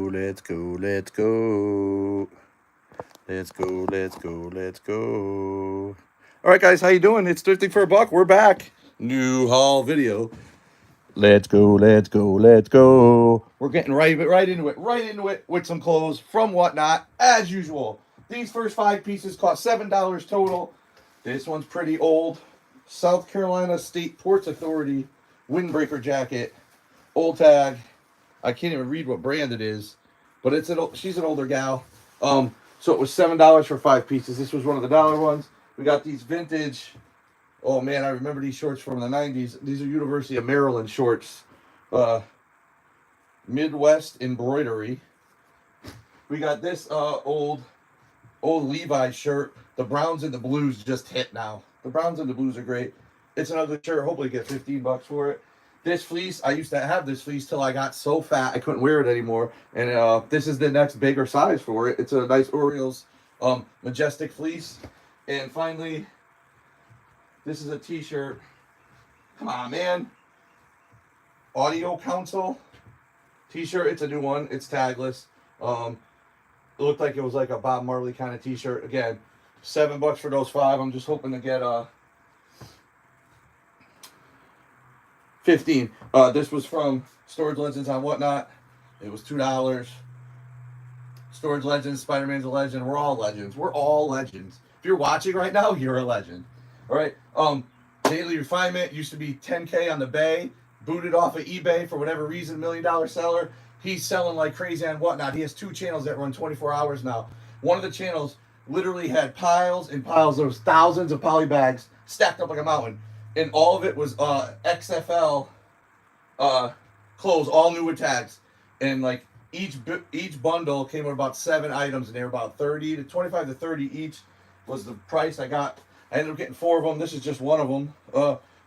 let's go, let's go. Let's go, let's go, let's go. All right, guys, how you doing? It's Thrifting for a Buck. We're back. New haul video. Let's go, let's go, let's go. We're getting right into it with some clothes from Whatnot, as usual. These first 5 pieces cost $7 total. This one's pretty old. South Carolina State Ports Authority windbreaker jacket. Old tag. I can't even read what brand it is, but she's an older gal. So it was $7 for 5 pieces. This was one of the dollar ones. We got these vintage. Oh man, I remember these shorts from the 90s. These are University of Maryland shorts. Midwest embroidery. We got this old Levi's shirt. The browns and the blues just hit now. The browns and the blues are great. It's another shirt. Hopefully get $15 for it. This fleece, I used to have this fleece till I got so fat I couldn't wear it anymore. And this is the next bigger size for it. It's a nice Orioles majestic fleece. And finally, this is a t-shirt. Come on, man. Audio Council t-shirt. It's a new one. It's tagless. It looked like it was like a Bob Marley kind of t-shirt. Again, $7 for those 5. I'm just hoping to get 15. This was from Storage Legends on Whatnot. It was $2. Storage Legends, Spider-Man's a legend. We're all legends. We're all legends. If you're watching right now, you're a legend. All right. Daily Refinement used to be $10K on the Bay. Booted off of eBay for whatever reason. $1 million seller. He's selling like crazy on Whatnot. He has 2 channels that run 24 hours now. One of the channels literally had piles and piles. There was thousands of poly bags stacked up like a mountain. And all of it was XFL clothes, all new with tags. And like each bundle came with about 7 items, and they were about 25 to 30 each was the price I got. I ended up getting 4 of them. This is just one of them.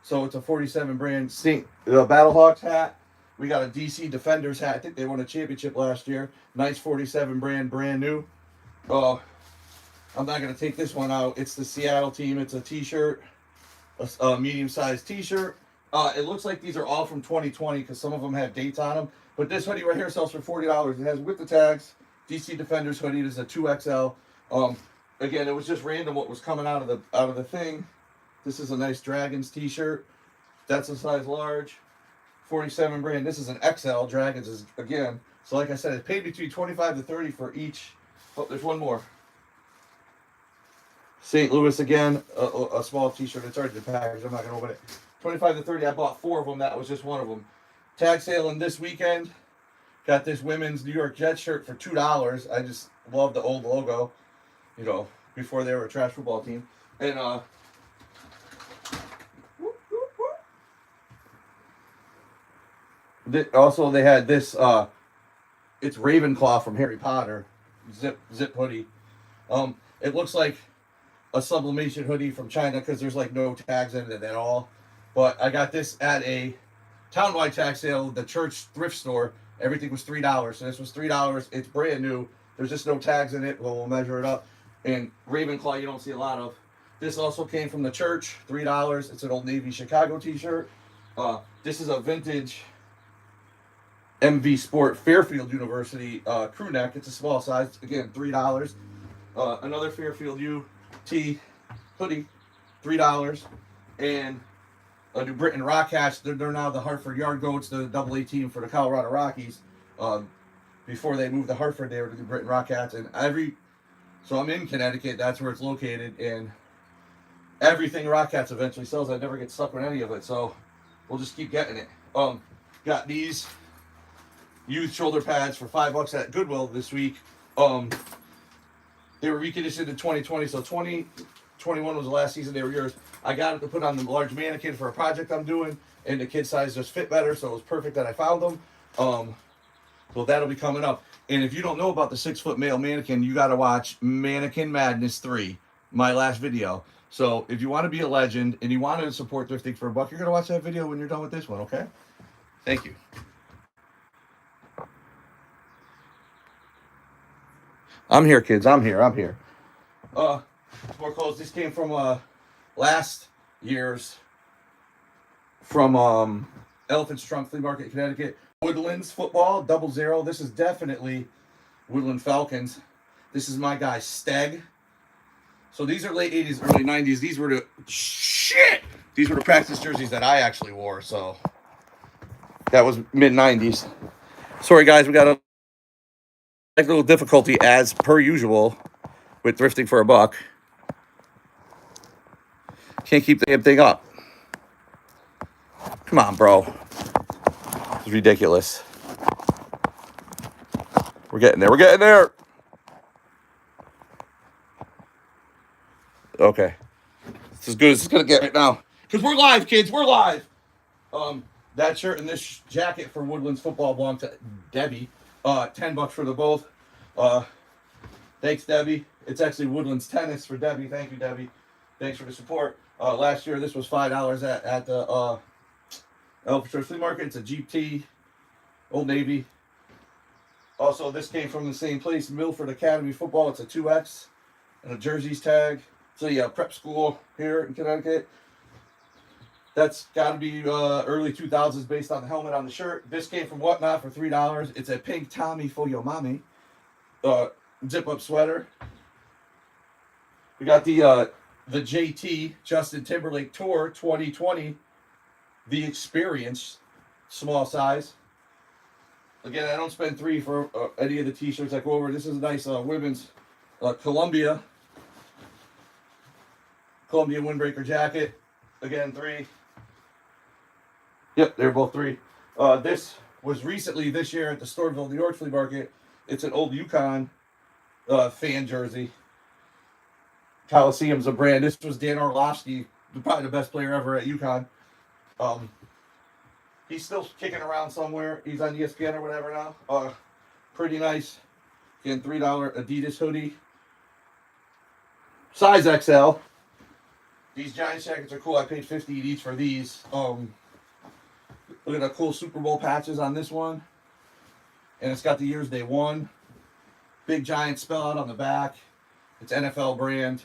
So it's a 47 brand Battlehawks hat. We got a DC Defenders hat. I think they won a championship last year. Nice 47 brand new. I'm not going to take this one out. It's the Seattle team. It's a t-shirt. A medium-sized t-shirt. It looks like these are all from 2020 because some of them have dates on them. But this hoodie right here sells for $40. It has with the tags. DC Defenders hoodie. This is a 2XL. Again, it was just random what was coming out of the thing. This is a nice Dragons t-shirt. That's a size large. 47 brand. This is an XL. Dragons is again. So like I said, it paid between 25 to 30 for each. Oh, there's one more. St. Louis again, a small t-shirt. It's already the package. I'm not going to open it. 25 to 30. I bought 4 of them. That was just one of them. Tag sailing this weekend. Got this women's New York Jets shirt for $2. I just love the old logo. You know, before they were a trash football team. And also they had this. It's Ravenclaw from Harry Potter. Zip hoodie. It looks like a sublimation hoodie from China because there's like no tags in it at all. But I got this at a townwide tag sale, the church thrift store. Everything was $3. So this was $3. It's brand new. There's just no tags in it. Well, we'll measure it up. And Ravenclaw you don't see a lot of. This also came from the church, $3. It's an Old Navy Chicago t-shirt. This is a vintage MV Sport Fairfield University crew neck. It's a small size. Again, $3. Another Fairfield U tee hoodie, $3. And a New Britain Rock Hats. They're now the Hartford Yard Goats, the AA team for the Colorado Rockies. Before they moved to Hartford, they were the New Britain Rock Hats. And so I'm in Connecticut. That's where it's located. And everything Rock Hats eventually sells. I never get stuck with any of it. So we'll just keep getting it. Got these youth shoulder pads for $5 at Goodwill this week. They were reconditioned in 2020, so 2021 was the last season they were yours. I got it to put on the large mannequin for a project I'm doing, and the kid size just fit better, so it was perfect that I found them. So that'll be coming up. And if you don't know about the 6-foot male mannequin, you got to watch Mannequin Madness 3, my last video. So if you want to be a legend and you want to support Thrifting for a Buck, you're going to watch that video when you're done with this one, okay? Thank you. I'm here, kids. I'm here. More clothes. This came from last year's from Elephant's Trunk Flea Market, Connecticut. Woodlands football, 00. This is definitely Woodland Falcons. This is my guy, Steg. So these are late 80s, early 90s. These were the practice jerseys that I actually wore. So that was mid 90s. Sorry, guys, we got a technical difficulty as per usual with thrifting for a buck. Can't keep the damn thing up. Come on, bro. It's ridiculous. We're getting there. We're getting there. Okay. It's as good as it's going to get right now. Because we're live, kids. We're live. That shirt and this jacket for Woodlands football belong to Debbie. $10 for the both. Thanks, Debbie. It's actually Woodlands tennis for Debbie. Thank you, Debbie. Thanks for the support. Last year, this was $5 at the Elford Flea Market. It's a Jeep T, Old Navy. Also, this came from the same place, Milford Academy Football. It's a 2X and a jerseys tag. It's a prep school here in Connecticut. That's got to be early 2000s based on the helmet on the shirt. This came from Whatnot for $3. It's a pink Tommy for your mommy. Zip-up sweater. We got the JT, Justin Timberlake Tour 2020. The Experience, small size. Again, I don't spend $3 for any of the t-shirts I go over. This is a nice women's Columbia windbreaker jacket. Again, $3. Yep, they're both $3. This was recently this year at the Stormville, New York flea market. It's an old UConn fan jersey. Coliseum's a brand. This was Dan Orlovsky, probably the best player ever at UConn. He's still kicking around somewhere. He's on ESPN or whatever now. Pretty nice. Again, $3 Adidas hoodie. Size XL. These Giants jackets are cool. I paid $50 each for these. Look at the cool Super Bowl patches on this one. And it's got the years they won. Big Giant spell out on the back. It's NFL brand.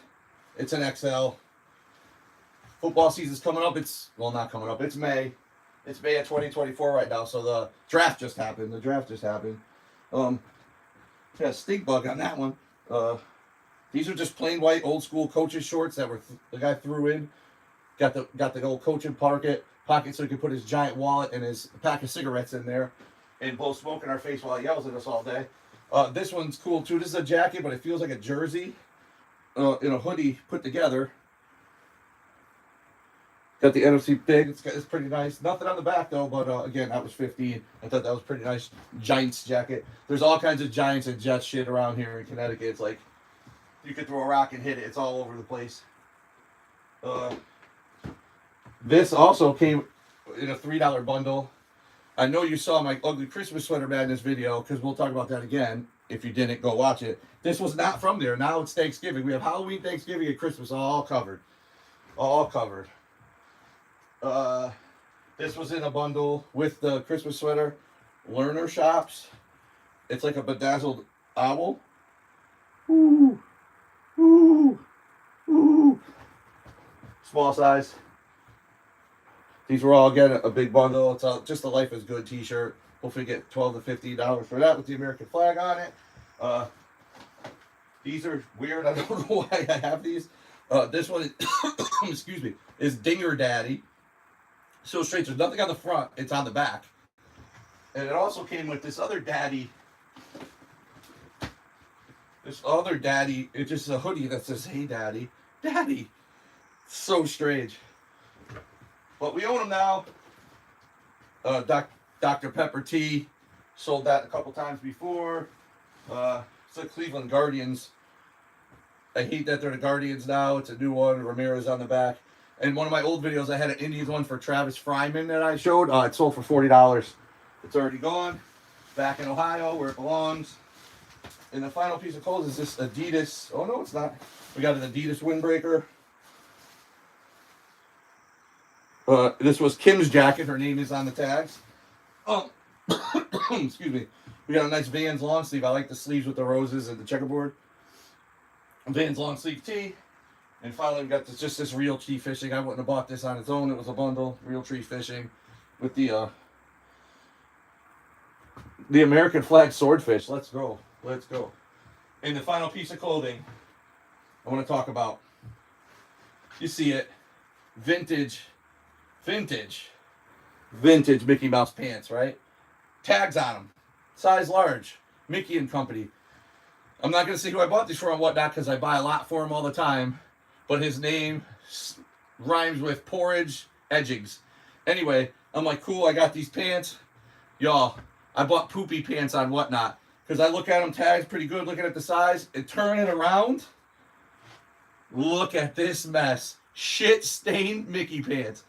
It's an XL. Football season's coming up. Not coming up. It's May. It's May of 2024 right now. So the draft just happened. Yeah, stink bug on that one. These are just plain white old school coaches shorts that were the guy threw in. Got the old coaching pocket so he could put his giant wallet and his pack of cigarettes in there and blow smoke in our face while he yells at us all day. This one's cool too. This is a jacket, but it feels like a jersey in a hoodie put together. Got the NFC big. It's pretty nice. Nothing on the back though, but again, that was $15. I thought that was pretty nice. Giants jacket. There's all kinds of Giants and Jets shit around here in Connecticut. It's like you could throw a rock and hit it. It's all over the place. This also came in a $3 bundle. I know you saw my ugly Christmas sweater madness video because we'll talk about that again. If you didn't, go watch it. This was not from there. Now it's Thanksgiving. We have Halloween, Thanksgiving, and Christmas all covered. All covered. This was in a bundle with the Christmas sweater. Learner Shops. It's like a bedazzled owl. Ooh. Ooh. Ooh. Small size. These were all, again, a big bundle. It's just a Life is Good t-shirt. Hopefully get $12 to $15 for that with the American flag on it. These are weird. I don't know why I have these. This one, excuse me, is Dinger Daddy. So straight. There's nothing on the front. It's on the back. And it also came with this other daddy. It's just a hoodie that says, "Hey, Daddy." Daddy. So strange. But we own them now. Dr. Pepper Tea. Sold that a couple times before. It's the Cleveland Guardians. I hate that they're the Guardians now. It's a new one. Ramirez on the back. And one of my old videos, I had an Indians one for Travis Fryman that I showed. It sold for $40. It's already gone. Back in Ohio, where it belongs. And the final piece of clothes is this Adidas. Oh, no, it's not. We got an Adidas windbreaker. This was Kim's jacket. Her name is on the tags. Excuse me. We got a nice Vans long sleeve. I like the sleeves with the roses and the checkerboard. Vans long sleeve tee. And finally, we got this Real Tree Fishing. I wouldn't have bought this on its own. It was a bundle. Real Tree Fishing with the The American flag swordfish. Let's go. Let's go. And the final piece of clothing I want to talk about. You see it. Vintage Mickey Mouse pants, right? Tags on them. Size large. Mickey and Company. I'm not going to say who I bought these for and whatnot because I buy a lot for him all the time. But his name rhymes with porridge edgings. Anyway, I'm like, cool, I got these pants. Y'all, I bought Poopy pants on whatnot. Because I look at them, tags pretty good, looking at the size. And turn it around. Look at this mess. Shit-stained Mickey pants.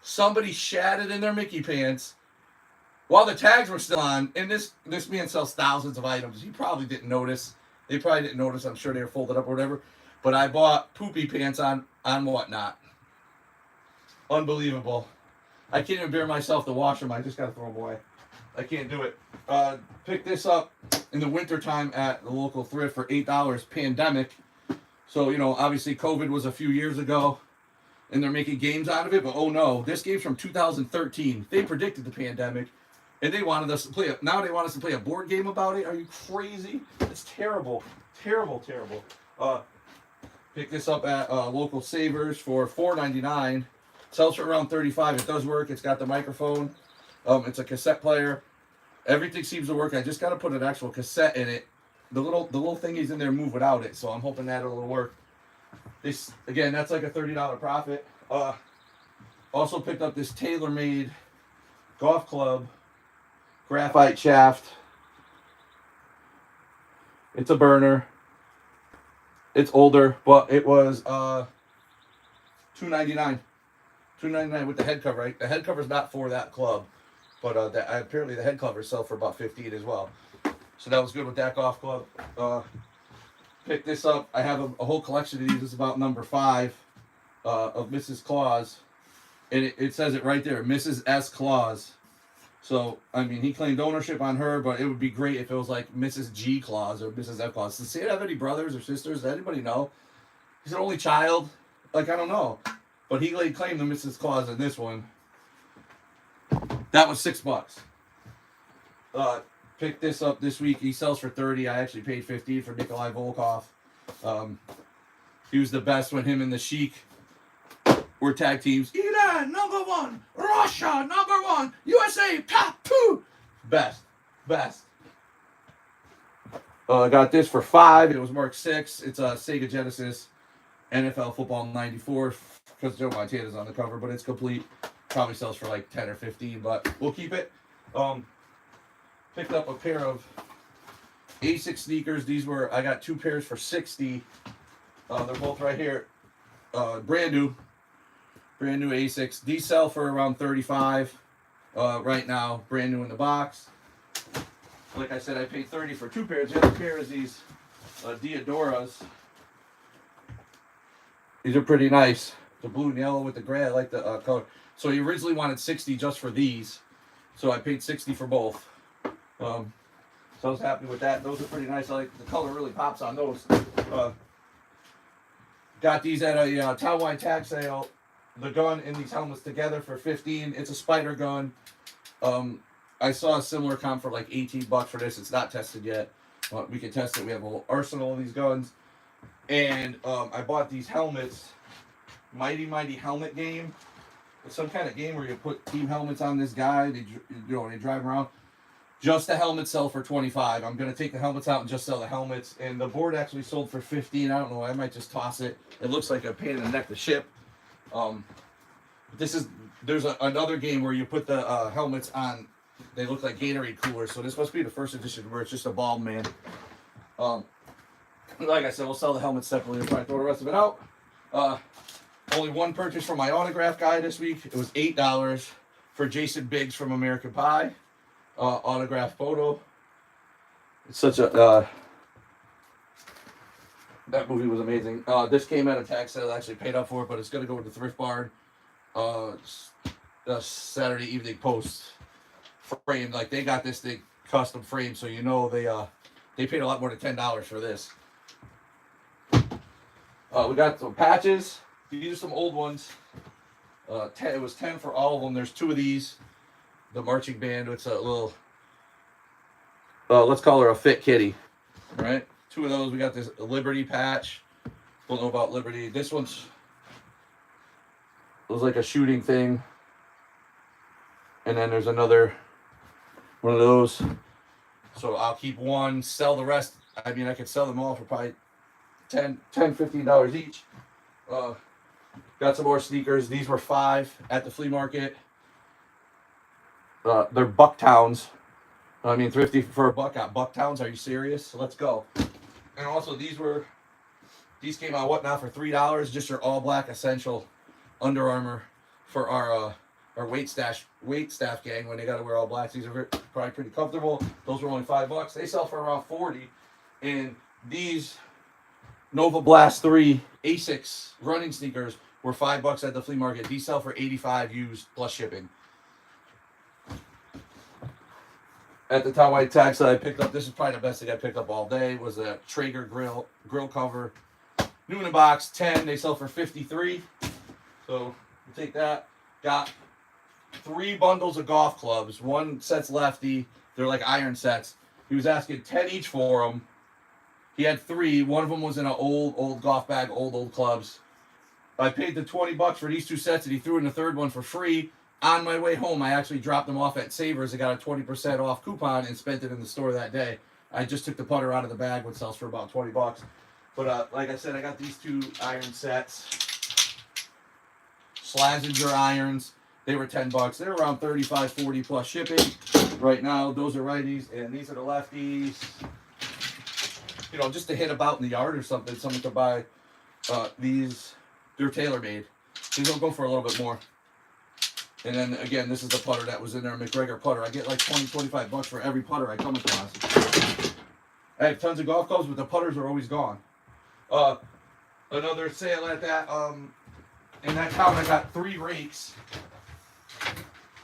Somebody shat it in their Mickey pants while the tags were still on. And this man sells thousands of items. He probably didn't notice. They probably didn't notice. I'm sure they were folded up or whatever. But I bought Poopy pants on whatnot. Unbelievable. I can't even bear myself to wash them. I just got to throw them away. I can't do it. Picked this up in the wintertime at the local thrift for $8. Pandemic. So, you know, obviously COVID was a few years ago. And they're making games out of it. But, oh, no. This game's from 2013. They predicted the pandemic. And they wanted us to play it. Now they want us to play a board game about it. Are you crazy? It's terrible. Terrible. Pick this up at local Savers for $4.99. Sells for around $35. It does work. It's got the microphone. It's a cassette player. Everything seems to work. I just got to put an actual cassette in it. The little thingies in there move without it, so I'm hoping that'll work. This again, that's like a $30 profit. Also picked up this TaylorMade golf club, graphite shaft. It's a burner. It's older, but it was $2.99. $2.99 with the head cover. Right? The head cover's not for that club, but apparently the head covers sell for about $15 as well. So that was good with that golf club. Picked this up. I have a whole collection of these. This is about number 5 of Mrs. Claus. And it says it right there, Mrs. S. Claus. So, I mean, he claimed ownership on her, but it would be great if it was like Mrs. G. Claus or Mrs. F. Claus. Does Santa have any brothers or sisters? Does anybody know? He's an only child. Like, I don't know. But he claimed the Mrs. Claus in this one. That was $6. Picked this up this week. He sells for $30. I actually paid $15 for Nikolai Volkov. He was the best when him and the Sheik were tag teams. Iran, #1. Russia, #1. USA, top 2. Best. I got this for $5. It was marked 6. It's a Sega Genesis NFL Football 94 because Joe Montana's on the cover, but it's complete. Probably sells for like 10 or 15, but we'll keep it. Picked up a pair of Asics sneakers. I got 2 pairs for $60. They're both right here. Brand new Asics. These sell for around $35 right now. Brand new in the box. Like I said, I paid $30 for 2 pairs. The other pair is these Diodoras. These are pretty nice. The blue and yellow with the gray. I like the color. So he originally wanted $60 just for these. So I paid $60 for both. So I was happy with that. Those are pretty nice. I like the color really pops on those. Got these at a townwide tag sale. The gun and these helmets together for $15. It's a spider gun. I saw a similar comp for like $18 for this. It's not tested yet. We can test it. We have a whole arsenal of these guns. And I bought these helmets. Mighty Helmet Game. It's some kind of game where you put team helmets on this guy. They drive around. Just the helmets sell for $25. I'm gonna take the helmets out and just sell the helmets. And the board actually sold for $15. I don't know. I might just toss it. It looks like a pain in the neck to ship. There's another game where you put the helmets on. They look like Gatorade coolers. So this must be the first edition where it's just a bald man. Like I said, we'll sell the helmets separately. We'll probably throw the rest of it out. Only one purchase from my autograph guy this week. It was $8 for Jason Biggs from American Pie. Autograph photo. It's such a that movie was amazing. This came at a tag sale. I actually paid up for it, but it's gonna go with the Thrift Barn. Saturday Evening Post framed. Like they got this thing custom framed, so you know they paid a lot more than $10 for this. We got some patches. These are some old ones. It was $10 for all of them. There's 2 of these. The marching band. It's a little let's call her a Fit Kitty. All right, 2 of those. We got this Liberty patch. Don't know about Liberty. This one's was like a shooting thing. And then there's another one of those. So I'll keep one, sell the rest. I mean, I could sell them all for probably $15 each. Got some more sneakers. These were $5 at the flea market. They're Bucktowns. I mean, thrifty for a buck at Bucktowns. Are you serious? So let's go. And also, these came out what now for $3? Just your all black essential Under Armour for our wait staff gang when they got to wear all blacks. These are probably pretty comfortable. Those were only $5. They sell for around 40. And these Nova Blast 3 Asics running sneakers were $5 at the flea market. These sell for 85 used plus shipping. At the Tom White tax that I picked up, this is probably the best thing I picked up all day, was a Traeger grill cover. New in a box, 10. They sell for 53. So we'll take that. Got 3 bundles of golf clubs. One set's lefty. They're like iron sets. He was asking 10 each for them. He had 3. One of them was in an old golf bag, old clubs. I paid the $20 for these 2 sets, and he threw in the third one for free. On my way home, I actually dropped them off at Savers. I got a 20% off coupon and spent it in the store that day. I just took the putter out of the bag, which sells for about $20. But like I said, I got these 2 iron sets. Slazenger irons. They were $10. They're around 35, 40 plus shipping. Right now, those are righties, and these are the lefties. You know, just to hit about in the yard or something, someone could buy these. They're tailor-made. These will go for a little bit more. And then, again, this is the putter that was in there, McGregor putter. I get like $20, $25 for every putter I come across. I have tons of golf clubs, but the putters are always gone. Another sale at that, in that town, I got 3 rakes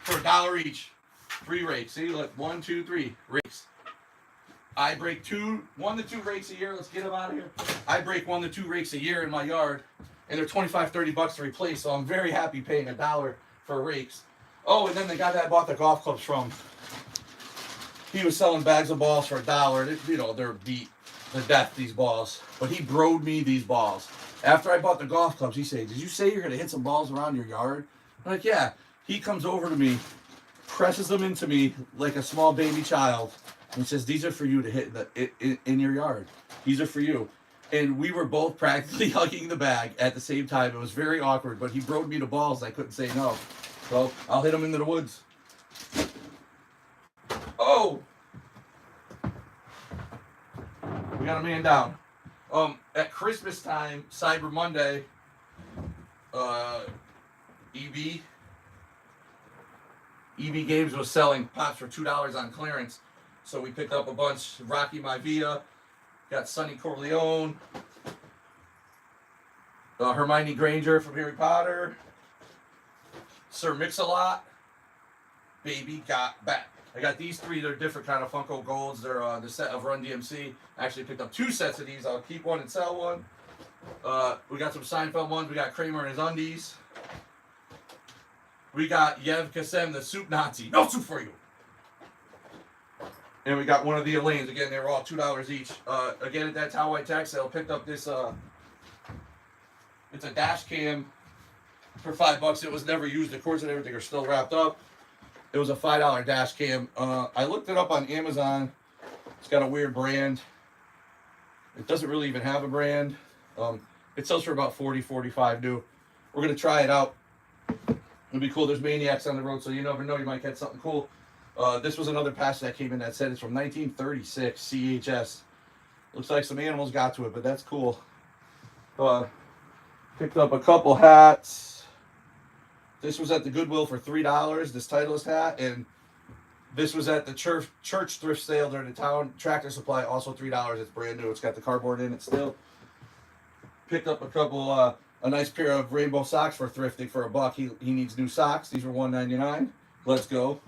for $1 each. 3 rakes. See, look, 1, 2, 3 rakes. I break 1 to 2 rakes a year. Let's get them out of here. I break 1 to 2 rakes a year in my yard, and they're $25, $30 to replace. So I'm very happy paying $1 for rakes. Oh, and then the guy that I bought the golf clubs from, he was selling bags of balls for $1. You know, they're beat to death, these balls. But he broed me these balls. After I bought the golf clubs, he said, "Did you say you're going to hit some balls around your yard?" I'm like, "Yeah." He comes over to me, presses them into me like a small baby child, and says, "These are for you to hit in your yard. These are for you." And we were both practically hugging the bag at the same time. It was very awkward, but he broed me the balls. I couldn't say no. So I'll hit them into the woods. Oh! We got a man down. At Christmas time, Cyber Monday, EB Games was selling pops for $2 on clearance. So we picked up a bunch. Rocky Maivia, got Sonny Corleone, Hermione Granger from Harry Potter, Sir Mix-a-Lot, Baby Got Back. I got these 3. They're different kind of Funko Golds. They're the set of Run DMC. I actually picked up 2 sets of these. I'll keep one and sell one. We got some Seinfeld ones. We got Kramer and his undies. We got Yev Kassem, the soup Nazi. No soup for you. And we got one of the Elaines. Again, they were all $2 each. Again, at that Towel White tax sale, picked up this. It's a dash cam for $5. It was never used. The cords and everything are still wrapped up. It was a $5 dash cam. I looked it up on Amazon. It's got a weird brand. It doesn't really even have a brand. It sells for about $40, $45 new. We're going to try it out. It'll be cool. There's maniacs on the road, so you never know. You might catch something cool. This was another patch that came in that said it's from 1936 CHS. Looks like some animals got to it, but that's cool. Picked up a couple hats. This was at the Goodwill for $3, this Titleist hat, and this was at the church thrift sale during the town. Tractor Supply, also $3. It's brand new. It's got the cardboard in it still. Picked up a couple, a nice pair of rainbow socks for Thrifting for $1. He needs new socks. These were $1.99. Let's go.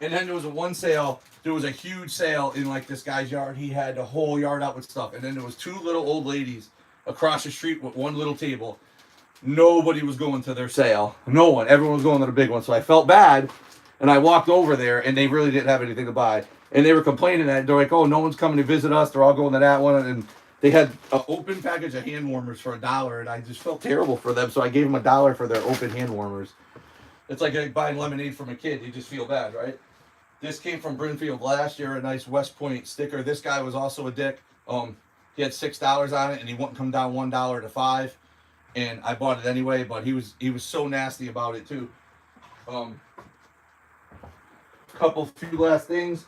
And then there was one sale. There was a huge sale in like this guy's yard. He had the whole yard out with stuff. And then there was 2 little old ladies across the street with one little table. Nobody was going to their sale. No one. Everyone was going to the big one. So I felt bad, and I walked over there, and they really didn't have anything to buy. And they were complaining that they're like, oh, no one's coming to visit us. They're all going to that one. And they had an open package of hand warmers for $1, and I just felt terrible for them. So I gave them $1 for their open hand warmers. It's like buying lemonade from a kid. You just feel bad, right? This came from Brinfield last year, a nice West Point sticker. This guy was also a dick. He had $6 on it, and he wouldn't come down $1 to $5, and I bought it anyway. But he was so nasty about it too. Few last things.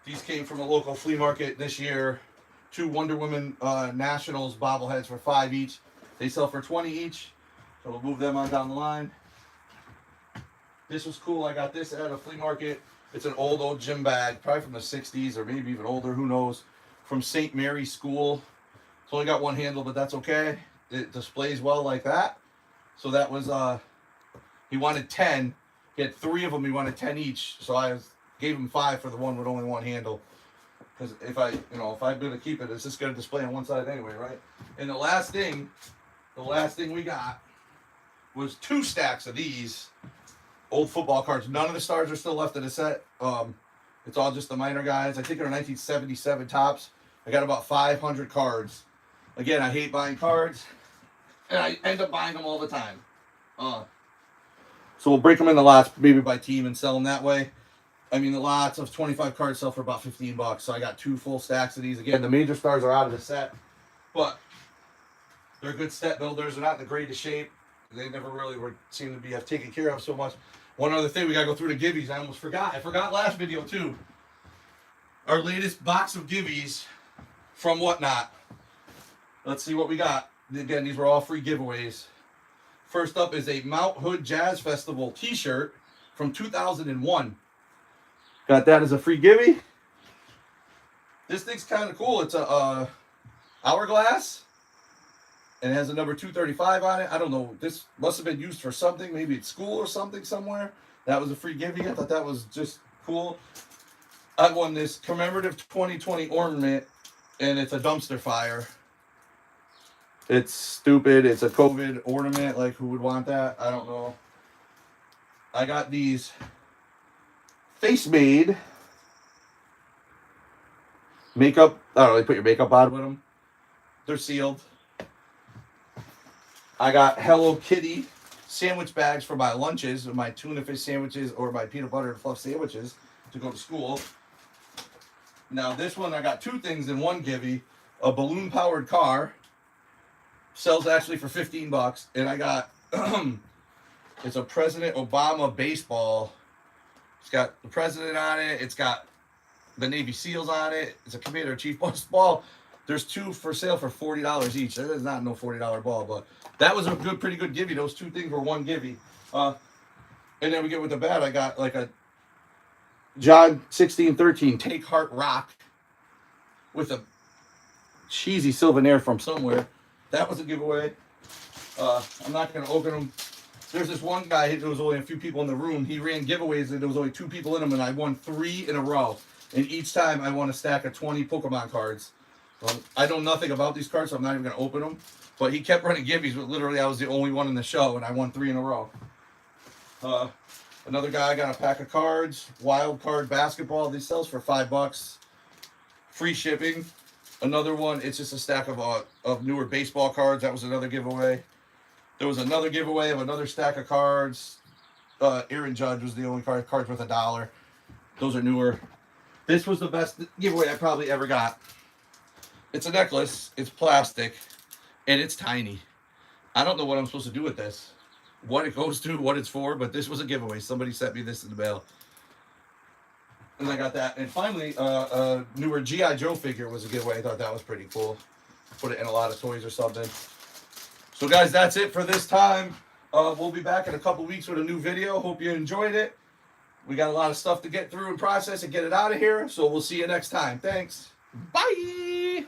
These came from a local flea market this year. 2 Wonder Woman Nationals bobbleheads for $5 each. They sell for $20 each, so we'll move them on down the line. This was cool. I got this at a flea market. It's an old gym bag, probably from the 60s or maybe even older, who knows, from St. Mary's School. It's only got one handle, but that's okay. It displays well like that. So that was, he wanted 10. He had 3 of them. He wanted 10 each. So I gave him 5 for the one with only one handle. Because if I'm going to keep it, it's just going to display on one side anyway, right? And the last thing we got was 2 stacks of these old football cards. None of the stars are still left in the set. It's all just the minor guys. I think they're 1977 tops. I got about 500 cards. Again, I hate buying cards, and I end up buying them all the time. So we'll break them into lots, maybe by team, and sell them that way. I mean, the lots of 25 cards sell for about $15. So I got 2 full stacks of these. Again, the major stars are out of the set, but they're good set builders. They're not in the greatest shape. They never really seem to be taken care of so much. One other thing, we gotta go through the givvies. I almost forgot. I forgot last video too. Our latest box of givvies from Whatnot. Let's see what we got. Again, these were all free giveaways. First up is a Mount Hood Jazz Festival t-shirt from 2001. Got that as a free giveaway. This thing's kind of cool. It's a hourglass, and it has a number 235 on it. I don't know. This must have been used for something. Maybe at school or something somewhere. That was a free giveaway. I thought that was just cool. I won this commemorative 2020 ornament, and it's a dumpster fire. It's stupid. It's a COVID ornament. Like, who would want that? I don't know. I got these face made makeup. I don't know. They put your makeup on with them. They're sealed. I got Hello Kitty sandwich bags for my lunches, my tuna fish sandwiches or my peanut butter and fluff sandwiches to go to school. Now this one, I got 2 things in one giveaway. A balloon powered car. Sells actually for $15. And I got, it's a President Obama baseball. It's got the president on it. It's got the Navy SEALs on it. It's a Commander-in-Chief ball. There's 2 for sale for $40 each. That is not no $40 ball, but that was a pretty good giveaway. Those 2 things were one giveaway. And then we get with the bat. I got like a John 16:13 Take Heart Rock with a cheesy souvenir from somewhere. That was a giveaway. I'm not going to open them. There's this one guy, there was only a few people in the room. He ran giveaways and there was only 2 people in them, and I won 3 in a row. And each time I won a stack of 20 Pokemon cards. I know nothing about these cards, so I'm not even going to open them. But he kept running giveaways, but literally I was the only one in the show, and I won 3 in a row. Another guy got a pack of cards, wild card basketball. These sells for $5. Free shipping. Another one, it's just a stack of newer baseball cards. That was another giveaway. There was another giveaway of another stack of cards. Aaron Judge was the only cards worth $1. Those are newer. This was the best giveaway I probably ever got. It's a necklace. It's plastic. And it's tiny. I don't know what I'm supposed to do with this. What it goes to, what it's for, but this was a giveaway. Somebody sent me this in the mail. And I got that. And finally, a newer G.I. Joe figure was a giveaway. I thought that was pretty cool. Put it in a lot of toys or something. So, guys, that's it for this time. We'll be back in a couple weeks with a new video. Hope you enjoyed it. We got a lot of stuff to get through and process and get it out of here. So we'll see you next time. Thanks. Bye.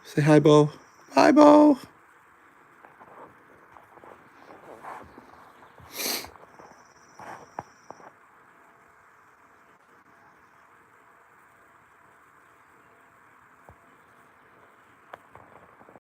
Say hi, Bo. Bye, Bo.